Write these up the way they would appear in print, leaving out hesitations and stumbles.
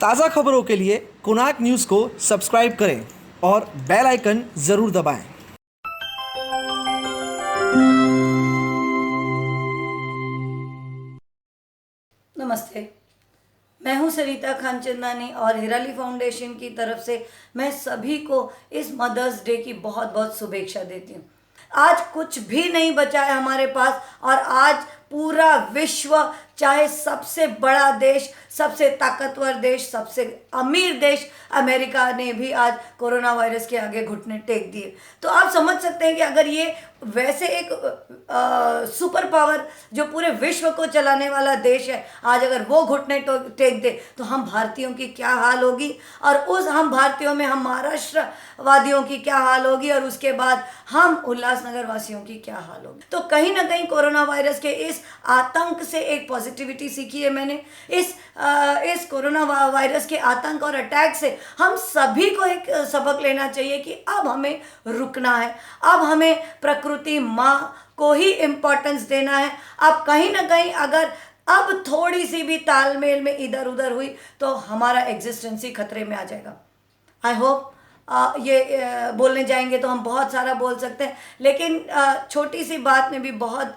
ताज़ा खबरों के लिए कोणार्क न्यूज़ को सब्सक्राइब करें और बेल आइकन ज़रूर दबाएं। नमस्ते, मैं हूं सरिता खानचंदानी और हिराली फाउंडेशन की तरफ से मैं सभी को इस मदर्स डे की बहुत बहुत शुभेच्छा देती हूं। आज कुछ भी नहीं बचा है हमारे पास और आज पूरा विश्व, चाहे सबसे बड़ा देश, सबसे ताकतवर देश, सबसे अमीर देश अमेरिका ने भी आज कोरोना वायरस के आगे घुटने टेक दिए। तो आप समझ सकते हैं कि अगर ये वैसे एक सुपर पावर जो पूरे विश्व को चलाने वाला देश है, आज अगर वो घुटने टेक दे तो हम भारतीयों की क्या हाल होगी, और उस हम भारतीयों में हम महाराष्ट्र वादियों की क्या हाल होगी, और उसके बाद हम उल्लासनगर वासियों की क्या हाल होगी। तो कहीं ना कहीं कोरोना वायरस के इस आतंक से एक पॉजिटिविटी सीखी है मैंने। इस कोरोना वायरस के आतंक और अटैक से हम सभी को एक सबक लेना चाहिए कि अब हमें रुकना है, अब हमें प्रकृति माँ को ही इम्पोर्टेंस देना है। अब कहीं ना कहीं अगर अब थोड़ी सी भी तालमेल में इधर उधर हुई तो हमारा एग्जिस्टेंस ही खतरे में आ जाएगा। आई होप ये बोलने जाएंगे तो हम बहुत सारा बोल सकते हैं, लेकिन छोटी सी बात में भी बहुत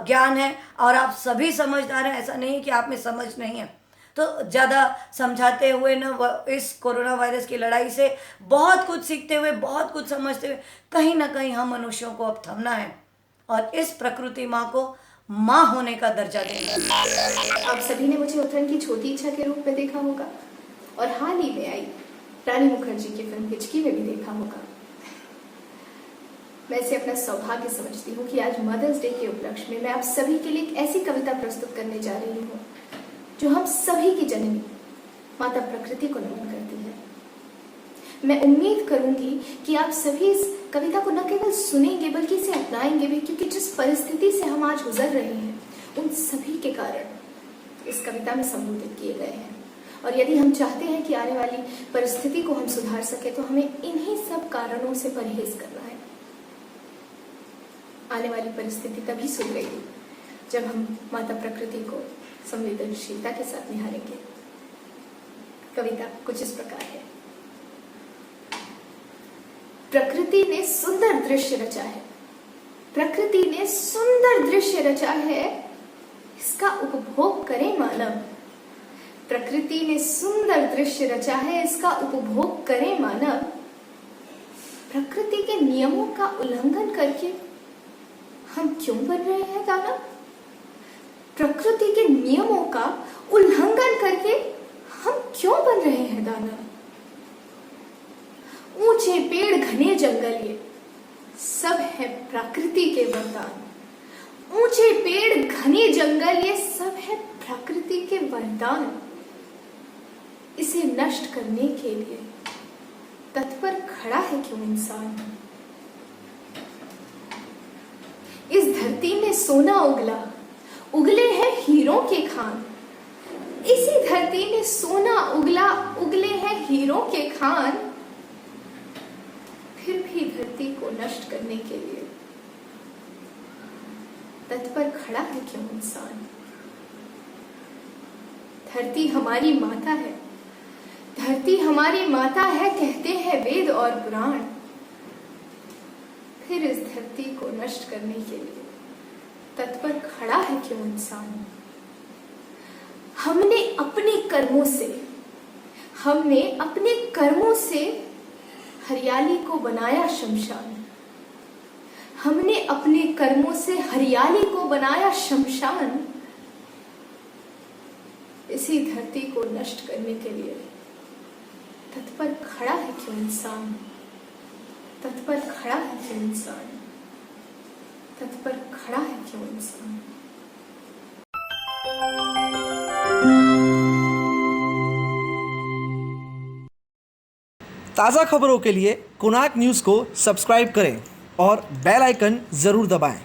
ज्ञान है और आप सभी समझदार हैं। ऐसा नहीं है कि आप में समझ नहीं है। तो ज़्यादा समझाते हुए ना, इस कोरोना वायरस की लड़ाई से बहुत कुछ सीखते हुए, बहुत कुछ समझते हुए कहीं ना कहीं हम मनुष्यों को अब थमना है और इस प्रकृति माँ को माँ होने का दर्जा देना है। आप सभी ने मुझे उत्तरायण की छोटी इच्छा के रूप में देखा होगा और हाल ही में आई रानी मुखर्जी की फिल्म हिचकी में भी देखा होगा। मैं इसे अपना सौभाग्य समझती हूँ कि आज मदर्स डे के उपलक्ष्य में मैं आप सभी के लिए एक ऐसी कविता प्रस्तुत करने जा रही हूँ जो हम सभी की जननी माता प्रकृति को नमन करती है। मैं उम्मीद करूंगी कि आप सभी इस कविता को न केवल सुनेंगे बल्कि इसे अपनाएंगे भी, क्योंकि जिस परिस्थिति से हम आज गुजर रहे हैं उन सभी के कारण इस कविता में संबोधित किए गए हैं। और यदि हम चाहते हैं कि आने वाली परिस्थिति को हम सुधार सके तो हमें इन्हीं सब कारणों से परहेज करना है। आने वाली परिस्थिति तभी सुधरेगी जब हम माता प्रकृति को संवेदनशीलता के साथ निहारेंगे। कविता कुछ इस प्रकार है। प्रकृति ने सुंदर दृश्य रचा है, प्रकृति ने सुंदर दृश्य रचा है, इसका उपभोग करे मानव। प्रकृति ने सुंदर दृश्य रचा है, इसका उपभोग करे मानव। प्रकृति के नियमों का उल्लंघन करके हम क्यों बन रहे हैं दानव? प्रकृति के नियमों का उल्लंघन करके हम क्यों बन रहे हैं दानव? ऊंचे पेड़ घने जंगल ये सब है प्रकृति के वरदान। ऊंचे पेड़ घने जंगल ये सब है प्रकृति के वरदान। इसे नष्ट करने के लिए तत्पर खड़ा है क्यों इंसान? इस धरती में सोना उगला, उगले हैं हीरों के खान। इसी धरती में सोना उगला, उगले हैं हीरों के खान। फिर भी धरती को नष्ट करने के लिए तत्पर खड़ा है क्यों इंसान? धरती हमारी माता है, धरती हमारी माता है, कहते हैं वेद और पुराण। फिर इस धरती को नष्ट करने के लिए तत्पर खड़ा है क्यों इंसान? हमने अपने कर्मों से हरियाली को बनाया शमशान। हमने अपने कर्मों से हरियाली को बनाया शमशान। इसी धरती को नष्ट करने के लिए तत्पर खड़ा है क्यों इंसान? तत्पर खड़ा है क्यों इंसान? तत्पर खड़ा है क्यों इंसान? ताज़ा खबरों के लिए कोणार्क न्यूज़ को सब्सक्राइब करें और बेल आइकन ज़रूर दबाएं।